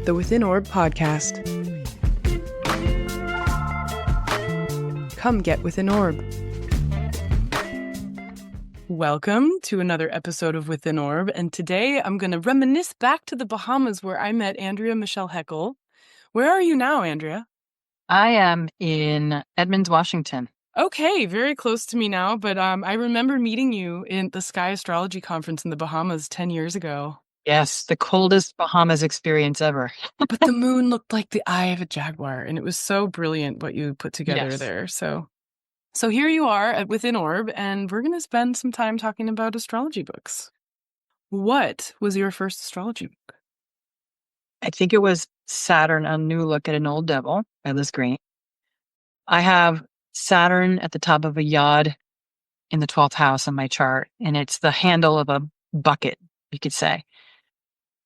the Within Orb podcast. Come get Within Orb. Welcome to another episode of Within Orb, and today I'm going to reminisce back to the Bahamas where I met Andrea Michelle Haeckel. Where are you now, Andrea? I am in Edmonds, Washington. Okay, very close to me now, but I remember meeting you in the Sky Astrology Conference in the Bahamas 10 years ago. Yes, the coldest Bahamas experience ever. But the moon looked like the eye of a jaguar, and it was so brilliant what you put together Yes. there. So here you are at Within Orb, and we're going to spend some time talking about astrology books. What was your first astrology book? I think it was Saturn, A New Look at an Old Devil by Liz Greene. I have Saturn at the top of a yod in the 12th house on my chart, and it's the handle of a bucket, you could say.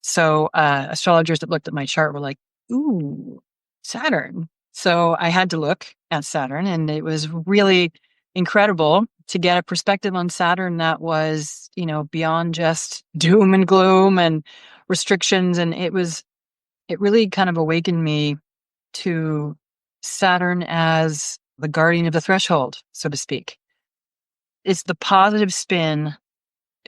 So astrologers that looked at my chart were like, ooh, Saturn. So I had to look at Saturn, and it was really incredible to get a perspective on Saturn that was, beyond just doom and gloom and restrictions. And it really kind of awakened me to Saturn as the guardian of the threshold, so to speak. It's the positive spin,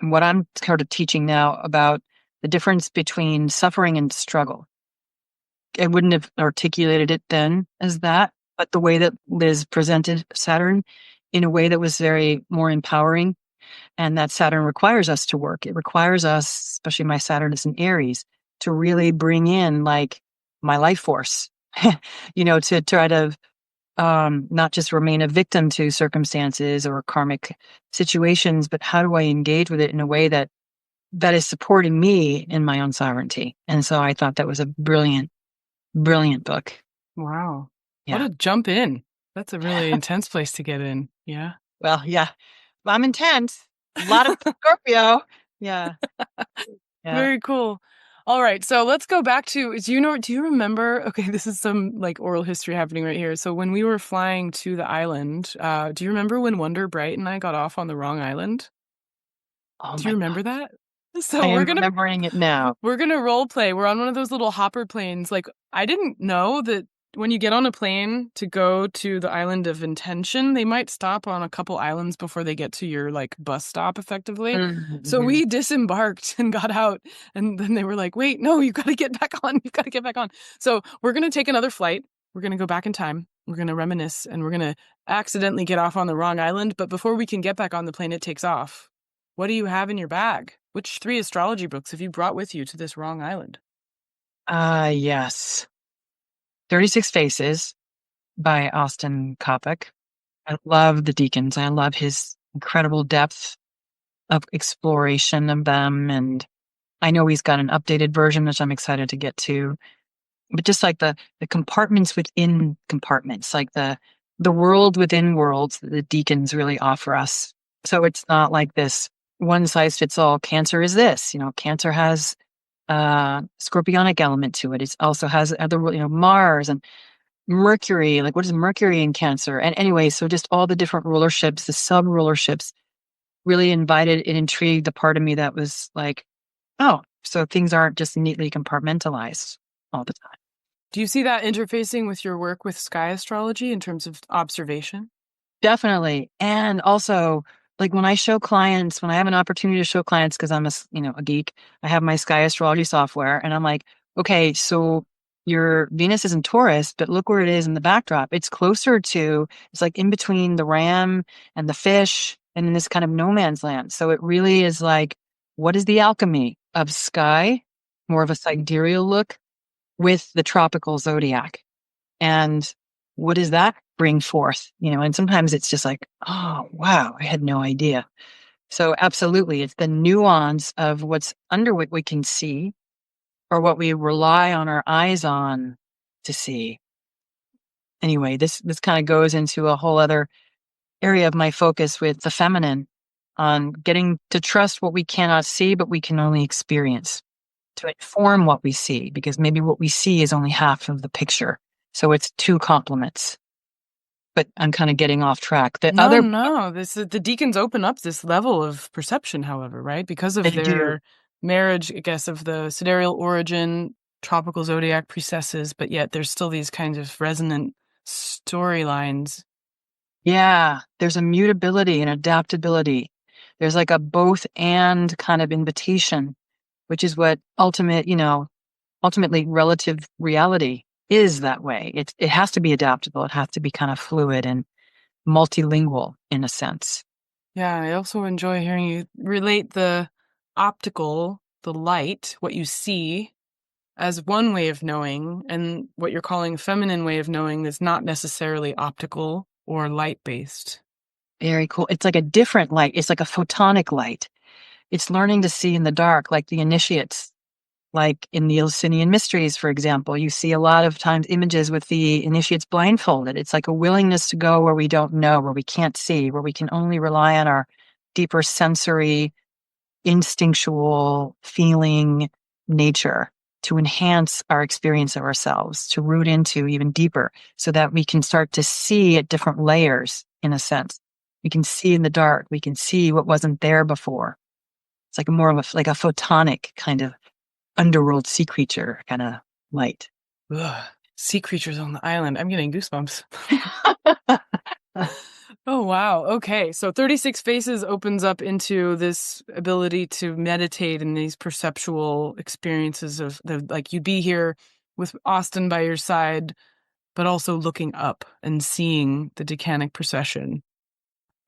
and what I'm sort of teaching now about the difference between suffering and struggle. I wouldn't have articulated it then as that, but the way that Liz presented Saturn in a way that was very more empowering, and that Saturn requires us to work. It requires us, especially my Saturn is in Aries, to really bring in like my life force, to try to not just remain a victim to circumstances or karmic situations, but how do I engage with it in a way that is supporting me in my own sovereignty. And so I thought that was a brilliant, brilliant book. Wow. Yeah. What a jump in. That's a really intense place to get in. Yeah. Well, yeah. I'm intense. A lot of Scorpio. Yeah. Very cool. All right. So let's go back to, do you remember? Okay, this is some like oral history happening right here. So when we were flying to the island, do you remember when Wonder Bright and I got off on the wrong island? Oh, do you remember that? So I am remembering it now. We're going to role play. We're on one of those little hopper planes. Like, I didn't know that when you get on a plane to go to the island of intention, they might stop on a couple islands before they get to your like bus stop effectively. Mm-hmm. So we disembarked and got out, and then they were like, wait, no, you got to get back on. You've got to get back on. So we're going to take another flight. We're going to go back in time. We're going to reminisce, and we're going to accidentally get off on the wrong island. But before we can get back on the plane, it takes off. What do you have in your bag? Which 3 astrology books have you brought with you to this wrong island? Yes. 36 Faces by Austin Coppock. I love the Decans. I love his incredible depth of exploration of them. And I know he's got an updated version, which I'm excited to get to. But just like the compartments within compartments, like the world within worlds that the Decans really offer us. So it's not like this one size fits all. Cancer is this, Cancer has scorpionic element to it. It also has other, Mars and Mercury. Like, what is Mercury in Cancer? And anyway, so just all the different rulerships, the sub rulerships really invited and intrigued the part of me that was like, oh, so things aren't just neatly compartmentalized all the time. Do you see that interfacing with your work with Sky Astrology in terms of observation? Definitely. And also, like when I show clients, when I have an opportunity to show clients, because I'm a geek, I have my Sky Astrology software, and I'm like, okay, so your Venus is in Taurus, but look where it is in the backdrop. It's closer to, it's like in between the ram and the fish and in this kind of no man's land. So it really is like, what is the alchemy of sky, more of a sidereal look, with the tropical zodiac? And what does that bring forth? And sometimes it's just like, oh, wow, I had no idea. So absolutely, it's the nuance of what's under what we can see or what we rely on our eyes on to see. Anyway, this kind of goes into a whole other area of my focus with the feminine, on getting to trust what we cannot see, but we can only experience, to inform what we see, because maybe what we see is only half of the picture. So it's 2 complements. But I'm kind of getting off track. The Decans open up this level of perception, however, right? Because of their marriage, I guess, of the sidereal origin tropical zodiac precesses, but yet there's still these kinds of resonant storylines. Yeah, there's a mutability and adaptability. There's like a both and kind of invitation, which is what ultimately relative reality is that way. It has to be adaptable. It has to be kind of fluid and multilingual in a sense. Yeah, I also enjoy hearing you relate the optical, the light, what you see, as one way of knowing, and what you're calling feminine way of knowing that's not necessarily optical or light based. Very cool. It's like a different light. It's like a photonic light. It's learning to see in the dark, like the initiates. Like in the Eleusinian Mysteries, for example, you see a lot of times images with the initiates blindfolded. It's like a willingness to go where we don't know, where we can't see, where we can only rely on our deeper sensory, instinctual, feeling nature to enhance our experience of ourselves, to root into even deeper so that we can start to see at different layers, in a sense. We can see in the dark. We can see what wasn't there before. It's like more of like a photonic kind of underworld sea creature kind of light. Ugh. Sea creatures on the island. I'm getting goosebumps. Oh, wow. Okay. So 36 Faces opens up into this ability to meditate in these perceptual experiences of the, like, you'd be here with Austin by your side, but also looking up and seeing the decanic procession.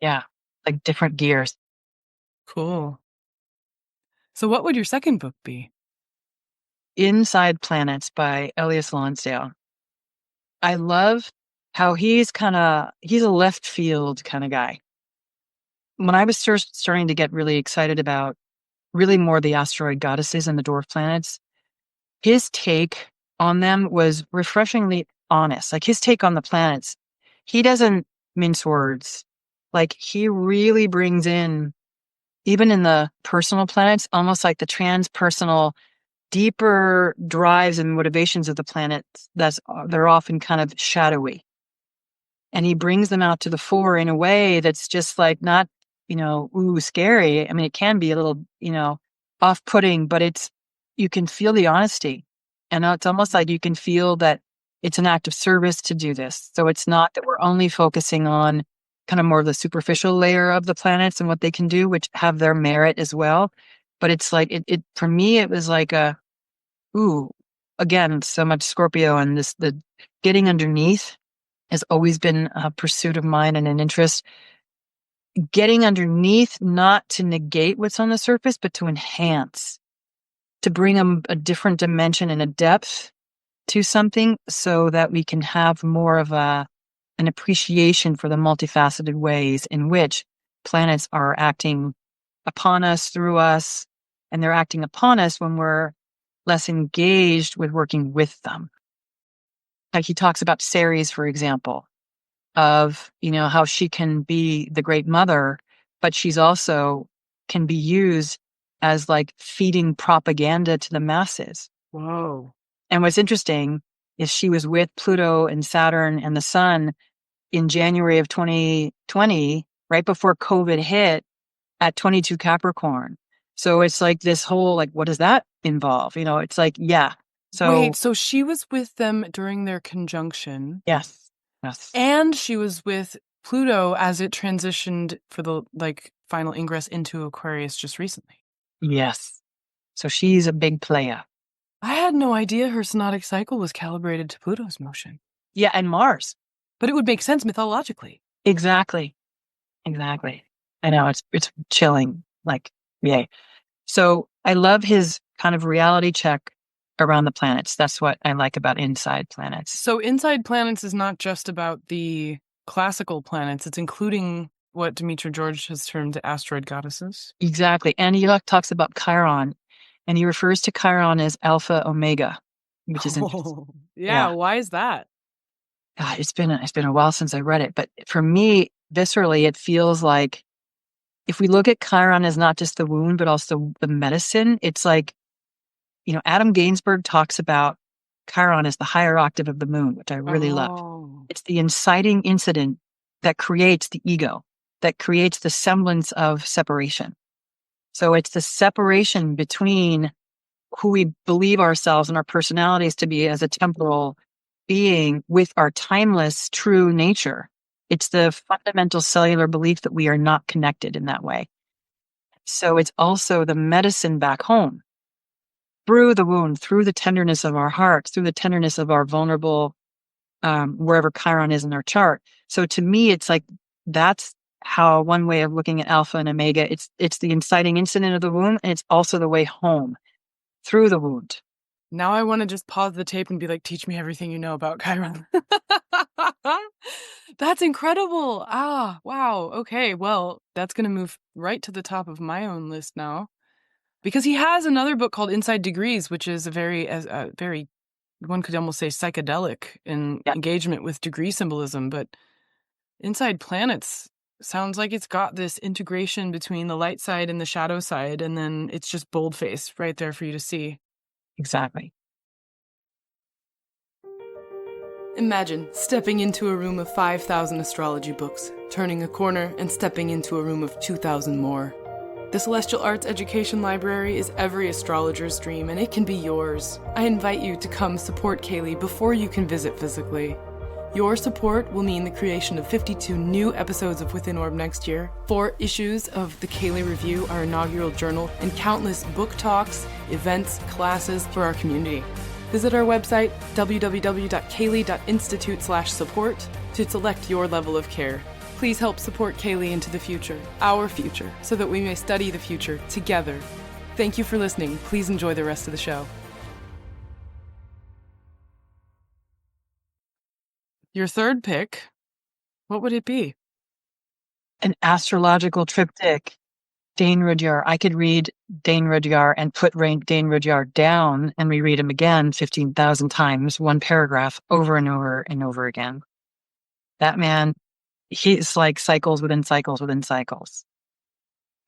Yeah, like different gears. Cool. So what would your second book be? Inside Planets by Ellias Lonsdale. I love how he's a left field kind of guy. When I was first starting to get really excited about really more the asteroid goddesses and the dwarf planets, his take on them was refreshingly honest. Like his take on the planets, he doesn't mince words. Like he really brings in, even in the personal planets, almost like the transpersonal, deeper drives and motivations of the planets. They're often kind of shadowy, and he brings them out to the fore in a way that's just like not, ooh, scary. I mean, it can be a little, off-putting, but you can feel the honesty, and it's almost like you can feel that it's an act of service to do this. So it's not that we're only focusing on kind of more of the superficial layer of the planets and what they can do, which have their merit as well. But it's like it for me, it was like ooh, again, so much Scorpio, and the getting underneath has always been a pursuit of mine and an interest. Getting underneath, not to negate what's on the surface, but to enhance, to bring a different dimension and a depth to something so that we can have more of an appreciation for the multifaceted ways in which planets are acting upon us, through us, and they're acting upon us when we're less engaged with working with them. Like he talks about Ceres, for example, of, how she can be the great mother, but she's also can be used as like feeding propaganda to the masses. Whoa. And what's interesting is she was with Pluto and Saturn and the Sun in January of 2020, right before COVID hit, at 22 Capricorn. So it's like this whole, like, what does that involve? It's like, yeah. Wait, So so she was with them during their conjunction, yes, yes, and she was with Pluto as it transitioned for the final ingress into Aquarius just recently. yes. So she's a big player. I had no idea her synodic cycle was calibrated to Pluto's motion. Yeah, and Mars. But it would make sense mythologically. Exactly. Exactly. I know it's chilling. Like, yay. So I love his kind of reality check around the planets. That's what I like about Inside Planets. So Inside Planets is not just about the classical planets, it's including what Demetra George has termed the asteroid goddesses. Exactly. And he talks about Chiron, and he refers to Chiron as Alpha Omega, which is interesting. Oh, yeah. Yeah. Why is that? God, it's been a while since I read it, but for me, viscerally, it feels like if we look at Chiron as not just the wound, but also the medicine, it's like, Adam Gainsbourg talks about Chiron as the higher octave of the moon, which I really love. Oh. It's the inciting incident that creates the ego, that creates the semblance of separation. So it's the separation between who we believe ourselves and our personalities to be as a temporal being with our timeless true nature. It's the fundamental cellular belief that we are not connected in that way. So it's also the medicine back home through the wound, through the tenderness of our hearts, through the tenderness of our vulnerable, wherever Chiron is in our chart. So to me, it's like that's how one way of looking at alpha and omega. It's the inciting incident of the wound, and it's also the way home through the wound. Now I want to just pause the tape and be like, teach me everything you know about Chiron. That's incredible. Ah, wow. Okay, well, that's going to move right to the top of my own list now. Because he has another book called Inside Degrees, which is a very, one could almost say psychedelic in Yeah, engagement with degree symbolism. But Inside Planets sounds like it's got this integration between the light side and the shadow side, and then it's just boldface right there for you to see. exactly. Imagine stepping into a room of 5,000 astrology books, turning a corner and stepping into a room of 2,000 more. The Celestial Arts Education Library is every astrologer's dream, and it can be yours. I invite you to come support CAELi before you can visit physically. Your support will mean the creation of 52 new episodes of Within Orb next year, 4 issues of the CAELi Review, our inaugural journal, and countless book talks, events, classes for our community. Visit our website, www.caeli.institute/support, to select your level of care. Please help support CAELi into the future, our future, so that we may study the future together. Thank you for listening. Please enjoy the rest of the show. Your third pick, what would it be? An Astrological Triptych. Dane Rudhyar. I could read Dane Rudhyar and put Dane Rudhyar down and reread him again 15,000 times, one paragraph over and over and over again. That man, he's like cycles within cycles within cycles.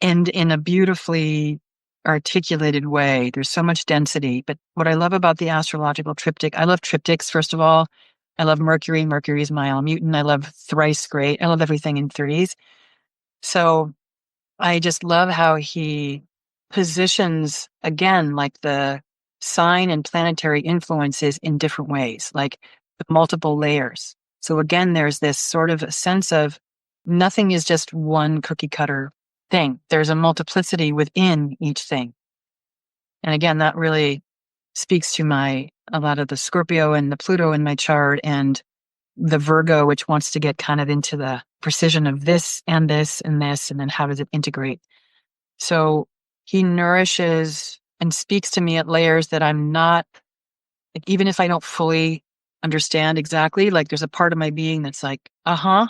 And in a beautifully articulated way. There's so much density. But what I love about the Astrological Triptych, I love triptychs, first of all. I love Mercury. Mercury is my mutant. I love thrice great. I love everything in threes. So I just love how he positions, again, like the sign and planetary influences in different ways, like the multiple layers. So again, there's this sort of a sense of nothing is just one cookie cutter thing. There's a multiplicity within each thing. And again, that really speaks to a lot of the Scorpio and the Pluto in my chart, and the Virgo, which wants to get kind of into the precision of this and this and this, and then how does it integrate? So he nourishes and speaks to me at layers that I'm not, like, even if I don't fully understand exactly, like there's a part of my being that's like, okay,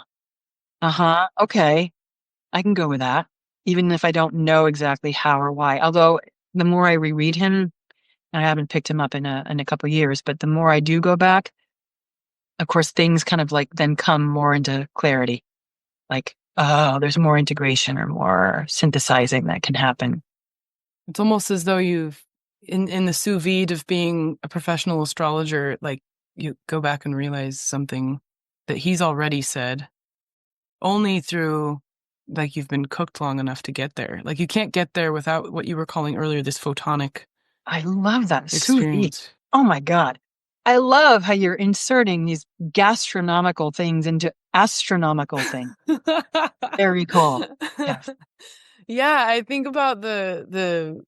I can go with that, even if I don't know exactly how or why. Although the more I reread him, and I haven't picked him up in a couple of years, but the more I do go back, of course, things kind of like then come more into clarity. Like, oh, there's more integration or more synthesizing that can happen. It's almost as though you've, in the sous vide of being a professional astrologer, like you go back and realize something that he's already said, only through, like, you've been cooked long enough to get there. Like, you can't get there without what you were calling earlier, this photonic I love that. Sous vide. experience. Oh my God. I love how you're inserting these gastronomical things into astronomical things. Very cool. Yes. Yeah, I think about it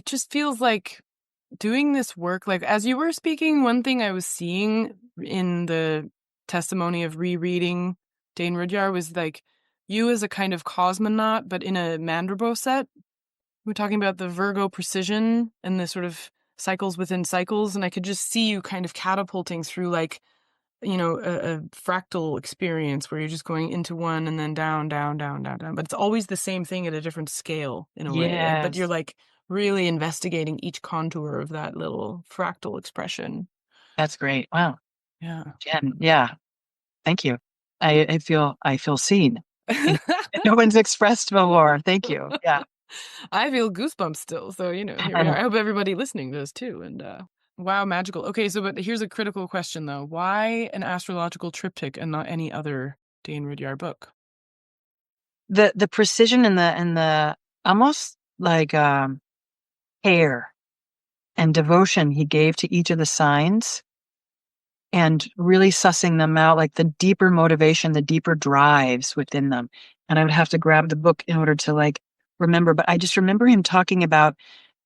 just feels like doing this work, like as you were speaking, one thing I was seeing in the testimony of rereading Dane Rudhyar was like you as a kind of cosmonaut, but in a Mandrabo set. We're talking about the Virgo precision and the sort of cycles within cycles, and I could just see you kind of catapulting through like, a fractal experience where you're just going into one and then down, down, down, down, down. But it's always the same thing at a different scale in a way. But you're Yes. like really investigating each contour of that little fractal expression. That's great. Wow. Yeah. Jen. Yeah. Thank you. I feel seen. And no one's expressed before. Thank you. Yeah. I feel goosebumps still. So, here we are. I hope everybody listening does too. And wow, magical. Okay, so but here's a critical question though. Why an astrological triptych and not any other Dane Rudhyar book? The precision and the almost like hair and devotion he gave to each of the signs, and really sussing them out, like the deeper motivation, the deeper drives within them. And I would have to grab the book in order to like remember, but I just remember him talking about,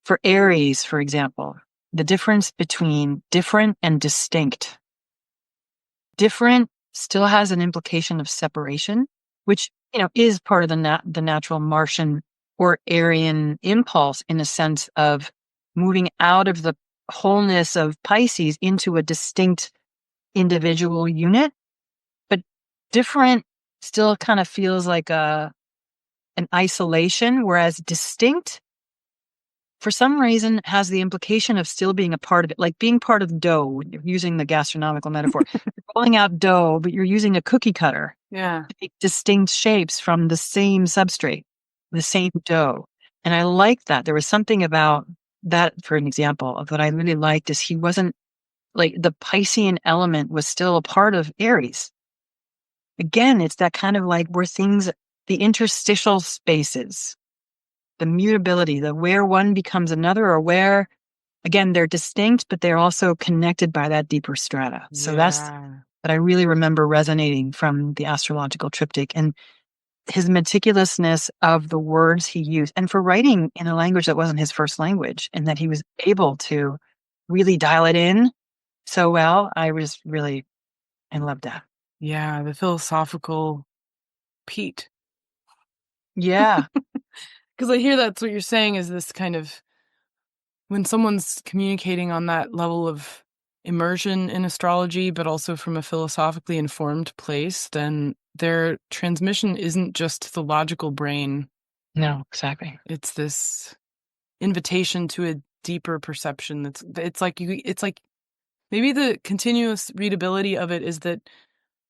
for Aries, for example, the difference between different and distinct. Different still has an implication of separation, which, is part of the natural Martian or Aryan impulse, in a sense of moving out of the wholeness of Pisces into a distinct individual unit. But different still kind of feels like an isolation, whereas distinct, for some reason, has the implication of still being a part of it, like being part of dough, using the gastronomical metaphor. You're rolling out dough, but you're using a cookie cutter Yeah. to make distinct shapes from the same substrate, the same dough. And I like that. There was something about that, for an example, of what I really liked is he wasn't like, the Piscean element was still a part of Aries. Again, it's that kind of like where things, the interstitial spaces, the mutability, the where one becomes another, or where, again, they're distinct, but they're also connected by that deeper strata. So that's Yeah. what I really remember resonating from the Astrological Triptych, and his meticulousness of the words he used, and for writing in a language that wasn't his first language, and that he was able to really dial it in so well. I loved that. Yeah, the philosophical Pete. Yeah. Because I hear that's what you're saying, is this kind of, when someone's communicating on that level of immersion in astrology, but also from a philosophically informed place, then their transmission isn't just the logical brain. No, exactly. It's this invitation to a deeper perception. It's like maybe the continuous readability of it is that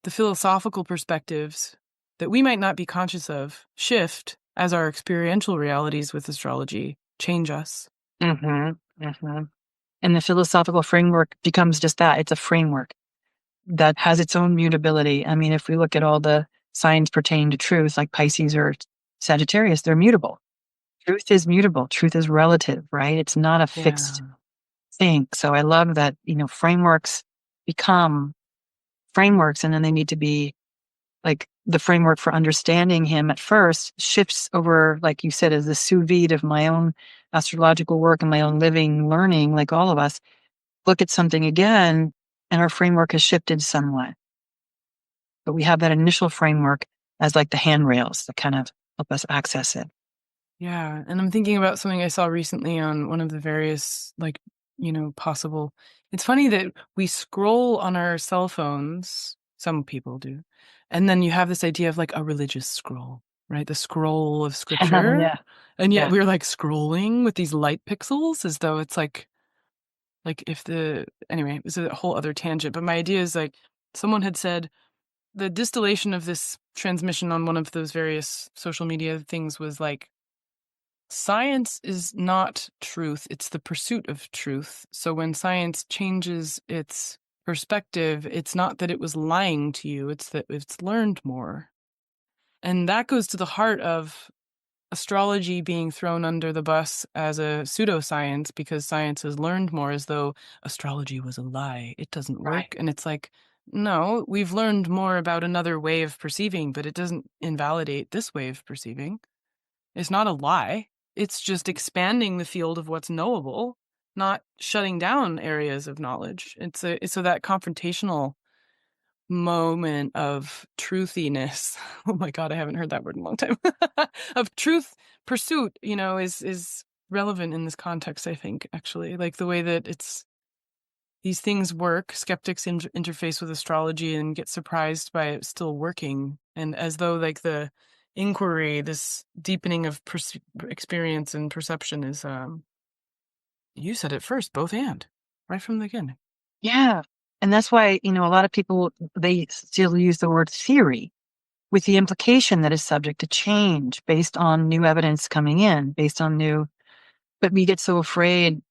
the philosophical perspectives that we might not be conscious of shift as our experiential realities with astrology change us. Mm-hmm. Mm-hmm. And the philosophical framework becomes just that. It's a framework that has its own mutability. I mean, if we look at all the signs pertaining to truth, like Pisces or Sagittarius, they're mutable. Truth is mutable. Truth is relative, right? It's not a fixed Yeah. thing. So I love that, frameworks become frameworks, and then they need to be like, the framework for understanding him at first shifts over, like you said, as the sous vide of my own astrological work and my own living, learning, like all of us, look at something again, and our framework has shifted somewhat. But we have that initial framework as like the handrails that kind of help us access it. Yeah. And I'm thinking about something I saw recently on one of the various, possible. It's funny that we scroll on our cell phones, some people do, and then you have this idea of like a religious scroll, right? The scroll of scripture. Yeah. And yet Yeah. we're like scrolling with these light pixels as though it's like if anyway, it's a whole other tangent. But my idea is like, someone had said the distillation of this transmission on one of those various social media things was like, science is not truth, it's the pursuit of truth. So when science changes its perspective, it's not that it was lying to you, it's that it's learned more. And that goes to the heart of astrology being thrown under the bus as a pseudoscience because science has learned more, as though astrology was a lie. It doesn't Right. work. And it's like, no, we've learned more about another way of perceiving, but it doesn't invalidate this way of perceiving. It's not a lie. It's just expanding the field of what's knowable, not shutting down areas of knowledge. It's so that confrontational moment of truthiness. Oh my God, I haven't heard that word in a long time. Of truth pursuit, is relevant in this context, I think, actually. Like the way that these things work, skeptics interface with astrology and get surprised by it still working. And as though like the inquiry, this deepening of experience and perception is, you said it first, both and, right from the beginning. Yeah. And that's why, a lot of people, they still use the word theory, with the implication that is subject to change based on new evidence coming in, based on new, but we get so afraid,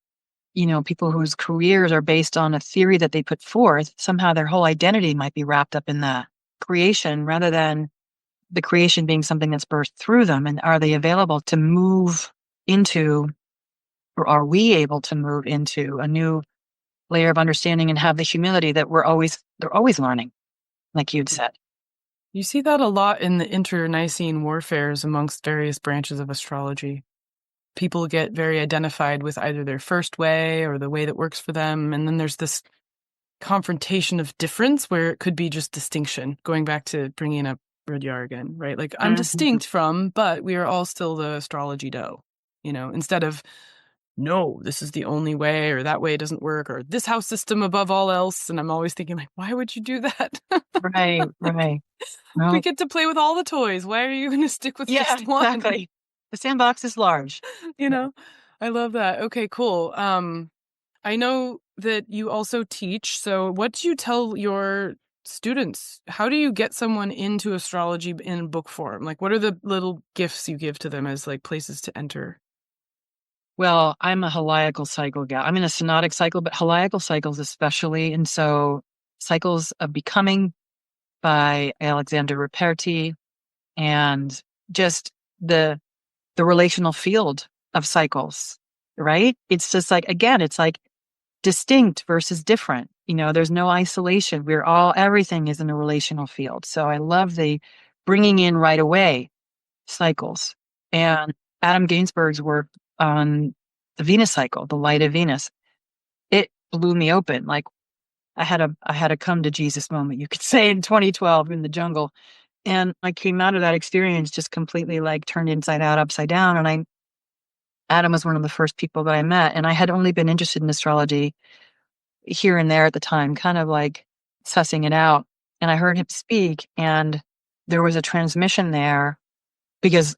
people whose careers are based on a theory that they put forth, somehow their whole identity might be wrapped up in that creation, rather than the creation being something that's birthed through them. And are they available to move into Or are we able to move into a new layer of understanding and have the humility that they're always learning, like you'd said. You see that a lot in the internecine warfares amongst various branches of astrology. People get very identified with either their first way or the way that works for them. And then there's this confrontation of difference where it could be just distinction, going back to bringing up Rudhyar again, right? Like, I'm distinct from, but we are all still the astrology dough, instead of, no, this is the only way, or that way doesn't work, or this house system above all else. And I'm always thinking, like, why would you do that? Right. We No. get to play with all the toys. Why are you going to stick with Yeah, just one? exactly. The sandbox is large. I love that. Okay, cool. I know that you also teach. So what do you tell your students? How do you get someone into astrology in book form? Like, what are the little gifts you give to them as like places to enter? Well, I'm a heliacal cycle gal. I'm in a synodic cycle, but heliacal cycles especially. And so Cycles of Becoming by Alexander Ruperti, and just the relational field of cycles, right? It's just like, again, it's like distinct versus different. There's no isolation. Everything is in a relational field. So I love the bringing in right away cycles. And Adam Gainsbourg's work on the Venus cycle, the light of Venus, it blew me open. Like I had a come to Jesus moment, you could say, in 2012 in the jungle. And I came out of that experience just completely like turned inside out, upside down. And Adam was one of the first people that I met. And I had only been interested in astrology here and there at the time, kind of like sussing it out. And I heard him speak, and there was a transmission there because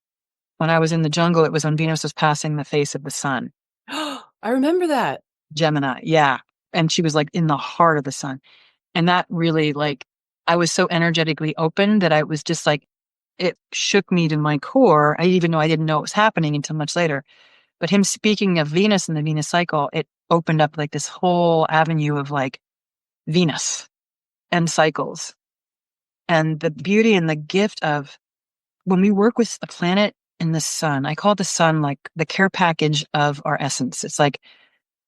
when I was in the jungle, it was when Venus was passing the face of the sun. I remember that. Gemini, yeah. And she was like in the heart of the sun. And that really, like, I was so energetically open that I was just like, it shook me to my core. Even though I didn't know it was happening until much later. But him speaking of Venus and the Venus cycle, it opened up like this whole avenue of like Venus and cycles and the beauty and the gift of when we work with the planet and the sun. I call the sun like the care package of our essence. It's like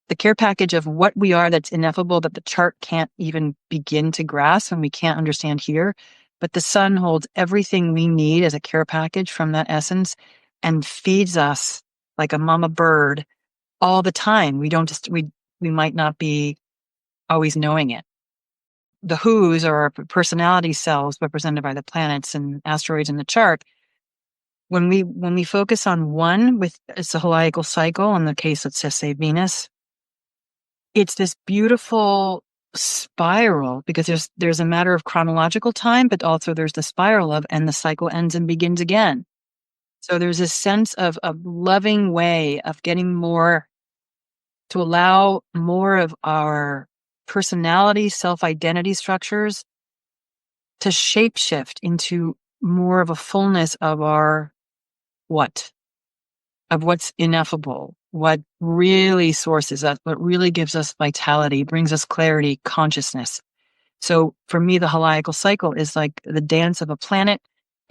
the care package of what we are that's ineffable, that the chart can't even begin to grasp and we can't understand here. But the sun holds everything we need as a care package from that essence and feeds us like a mama bird all the time. We might not be always knowing it. The who's are our personality cells represented by the planets and asteroids in the chart. When we focus on one with it's a heliacal cycle, in the case, let's just say Venus, it's this beautiful spiral because there's a matter of chronological time, but also there's the spiral of, and the cycle ends and begins again. So there's a sense of a loving way of getting more, to allow more of our personality, self-identity structures to shapeshift into more of a fullness of our of what's ineffable, what really sources us, what really gives us vitality, brings us clarity, consciousness. So for me, the heliacal cycle is like the dance of a planet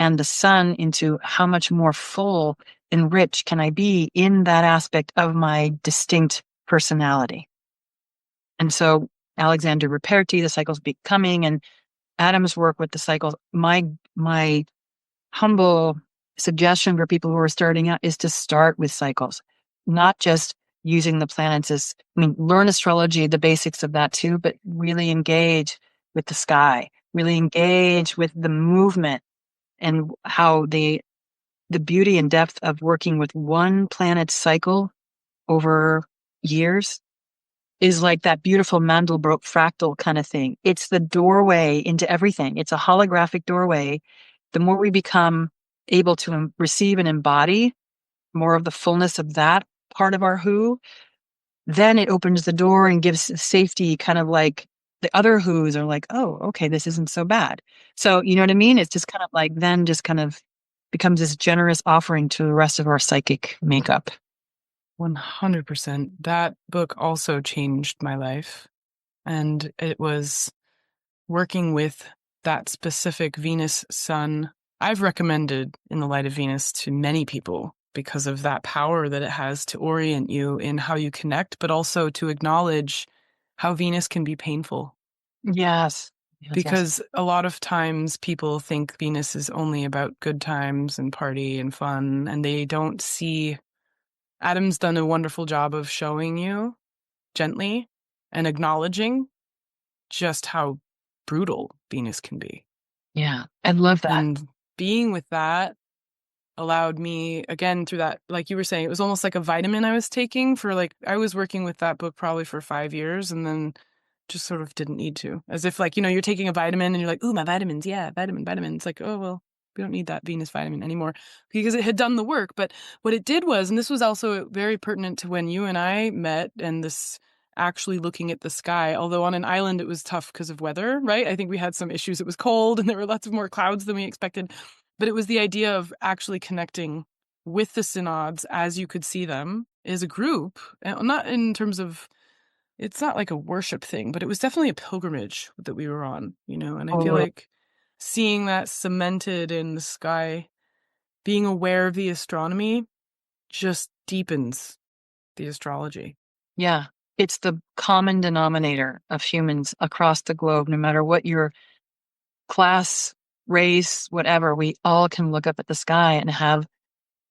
and the sun into how much more full and rich can I be in that aspect of my distinct personality. And so Alexander Ruperti, the cycles becoming, and Adam's work with the cycles, my humble suggestion for people who are starting out is to start with cycles, not just using the planets as, learn astrology, the basics of that too, but really engage with the sky, really engage with the movement and how the beauty and depth of working with one planet's cycle over years is like that beautiful Mandelbrot fractal kind of thing. It's the doorway into everything. It's a holographic doorway. The more we become able to receive and embody more of the fullness of that part of our who, then it opens the door and gives safety, kind of like the other who's are like, oh, okay, this isn't so bad. So, you know what I mean? It's just kind of like, then just kind of becomes this generous offering to the rest of our psychic makeup. 100%. That book also changed my life. And it was working with that specific Venus sun. I've recommended In the Light of Venus to many people because of that power that it has to orient you in how you connect, but also to acknowledge how Venus can be painful. Yes. Yes, yes. Because a lot of times people think Venus is only about good times and party and fun, and they don't see. Adam's done a wonderful job of showing you gently and acknowledging just how brutal Venus can be. Yeah. I love that. And being with that allowed me, again, through that, like you were saying, it was almost like a vitamin I was taking for like, I was working with that book probably for 5 years and then just sort of didn't need to. As if like, you're taking a vitamin and you're like, ooh, my vitamins. Yeah, vitamin. It's like, oh, well, we don't need that Venus vitamin anymore because it had done the work. But what it did was, and this was also very pertinent to when you and I met and this actually looking at the sky, although on an island it was tough because of weather, right? I think we had some issues. It was cold and there were lots of more clouds than we expected. But it was the idea of actually connecting with the synods as you could see them as a group, not in terms of, it's not like a worship thing, but it was definitely a pilgrimage that we were on, and I feel Oh, like seeing that cemented in the sky, being aware of the astronomy just deepens the astrology. yeah. It's the common denominator of humans across the globe, no matter what your class, race, whatever. We all can look up at the sky and have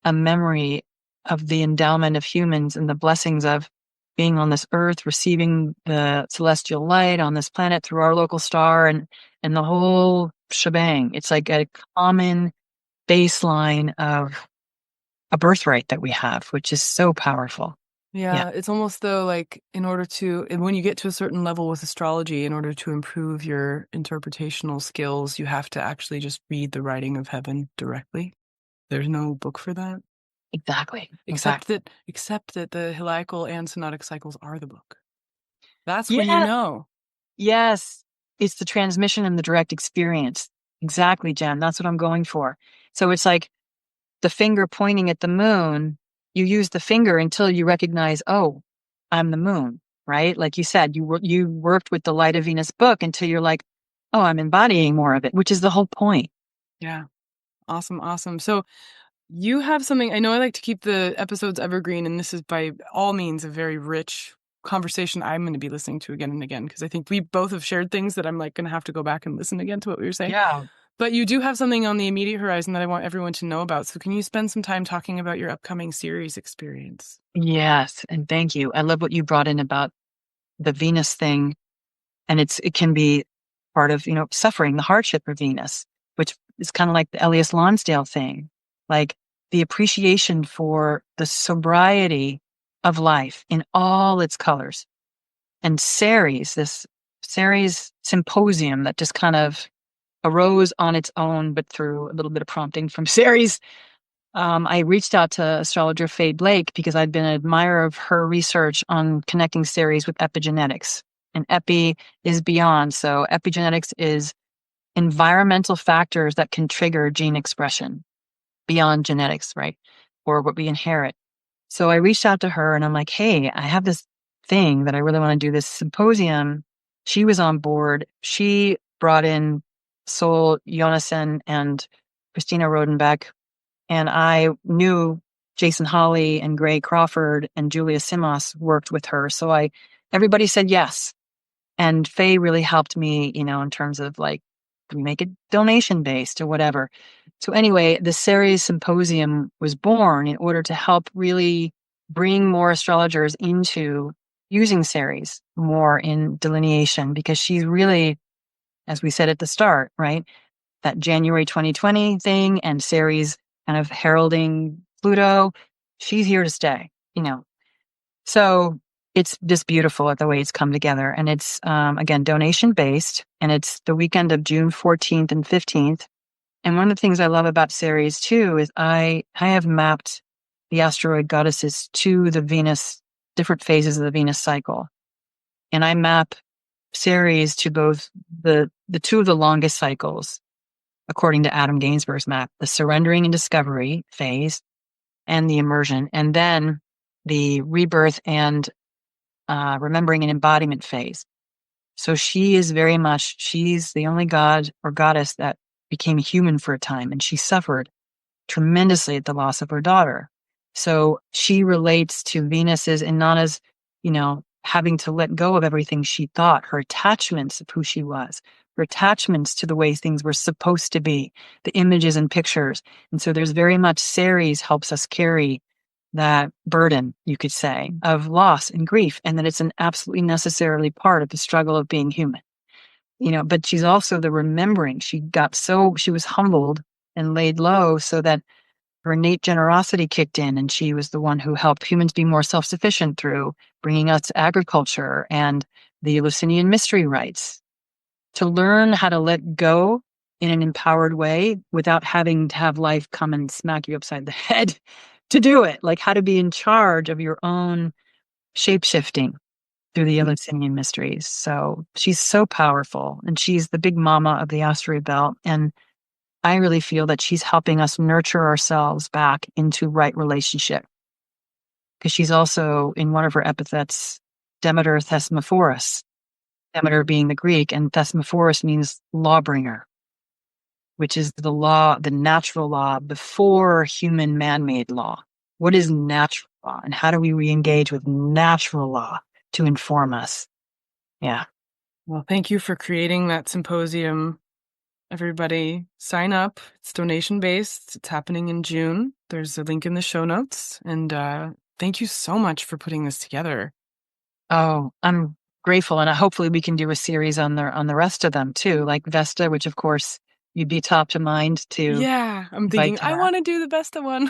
a memory of the endowment of humans and the blessings of being on this earth, receiving the celestial light on this planet through our local star and the whole shebang. It's like a common baseline of a birthright that we have, which is so powerful. Yeah, Yeah, it's almost though like in order to, and when you get to a certain level with astrology, in order to improve your interpretational skills, you have to actually just read the writing of heaven directly. There's no book for that. exactly. Except Exactly. that the heliacal and synodic cycles are the book. That's when you Yeah. know. Yes. It's the transmission and the direct experience. Exactly, Jen. That's what I'm going for. So it's like the finger pointing at the moon, you use the finger until you recognize, oh, I'm the moon, right? Like you said, you worked with the Light of Venus book until you're like, oh, I'm embodying more of it, which is the whole point. Yeah. Awesome. Awesome. So you have something, I know I like to keep the episodes evergreen, and this is by all means a very rich conversation I'm going to be listening to again and again, because I think we both have shared things that I'm like going to have to go back and listen again to what we were saying. Yeah. But you do have something on the immediate horizon that I want everyone to know about. So can you spend some time talking about your upcoming Ceres experience? Yes. And thank you. I love what you brought in about the Venus thing. And it can be part of, suffering, the hardship of Venus, which is kind of like the Ellias Lonsdale thing, like the appreciation for the sobriety of life in all its colors. And Ceres, this Ceres Symposium that just kind of arose on its own, but through a little bit of prompting from Ceres. I reached out to astrologer Faye Blake because I'd been an admirer of her research on connecting Ceres with epigenetics. And epi is beyond. So epigenetics is environmental factors that can trigger gene expression beyond genetics, right? Or what we inherit. So I reached out to her and I'm like, hey, I have this thing that I really want to do, this symposium. She was on board. She brought in Sol Jonassen and Christina Rodenbeck. And I knew Jason Hawley and Gray Crawford and Julia Simos worked with her. So everybody said yes. And Faye really helped me, in terms of like, can we make it donation based or whatever? So anyway, the Ceres Symposium was born in order to help really bring more astrologers into using Ceres more in delineation, because she's really, as we said at the start, right? That January 2020 thing and Ceres kind of heralding Pluto, she's here to stay. So it's just beautiful at the way it's come together. And it's, again, donation based. And it's the weekend of June 14th and 15th. And one of the things I love about Ceres too is I have mapped the asteroid goddesses to the Venus, different phases of the Venus cycle. And I map Ceres to both the two of the longest cycles, according to Adam Gainsbourg's map, the surrendering and discovery phase and the immersion, and then the rebirth and remembering and embodiment phase. So she is very much, she's the only god or goddess that became human for a time, and she suffered tremendously at the loss of her daughter. So she relates to Venus's and Nana's, having to let go of everything she thought, her attachments of who she was, her attachments to the way things were supposed to be, the images and pictures. And so there's very much Ceres helps us carry that burden, you could say, of loss and grief, and that it's an absolutely necessarily part of the struggle of being human. But she's also the remembering. She was humbled and laid low so that her innate generosity kicked in, and she was the one who helped humans be more self-sufficient through bringing us to agriculture and the Eleusinian mystery rites. To learn how to let go in an empowered way without having to have life come and smack you upside the head to do it, like how to be in charge of your own shape-shifting through the Eleusinian mysteries. So she's so powerful, and she's the big mama of the asteroid belt. And I really feel that she's helping us nurture ourselves back into right relationship. Because she's also, in one of her epithets, Demeter Thesmophoros. Demeter being the Greek, and Thesmophoros means lawbringer, which is the law, the natural law before human man-made law. What is natural law, and how do we re-engage with natural law to inform us? Yeah. Well, thank you for creating that symposium. Everybody sign up. It's donation-based. It's happening in June. There's a link in the show notes. And thank you so much for putting this together. Oh, I'm grateful. And hopefully we can do a series on the rest of them too, like Vesta, which of course you'd be top of mind to. Yeah, I'm thinking I want to do the Vesta one.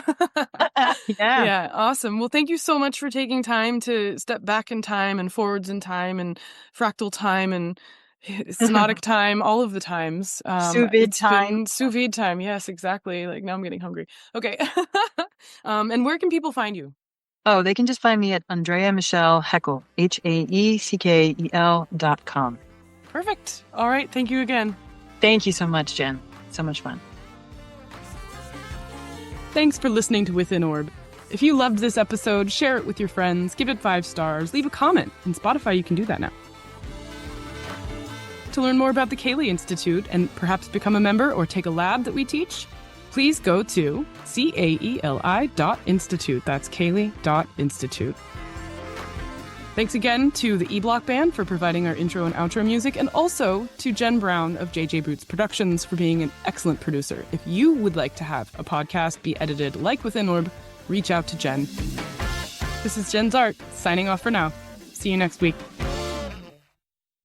Yeah. Yeah, awesome. Well, thank you so much for taking time to step back in time and forwards in time and fractal time and synodic time, all of the times. Sous vide time. Sous vide time. Yes, exactly. Like now I'm getting hungry. Okay. And where can people find you? Oh, they can just find me at Andrea Michelle Haeckel, HAECKEL.com. Perfect. All right. Thank you again. Thank you so much, Jen. So much fun. Thanks for listening to Within Orb. If you loved this episode, share it with your friends, give it 5 stars, leave a comment. In Spotify, you can do that now. To learn more about the CAELi Institute and perhaps become a member or take a lab that we teach, please go to CAELi.institute. That's CAELi.institute. Thanks again to the E-Block Band for providing our intro and outro music, and also to Jen Brown of JJ Boots Productions for being an excellent producer. If you would like to have a podcast be edited like Within Orb, reach out to Jen. This is Jenn Zahrt, signing off for now. See you next week.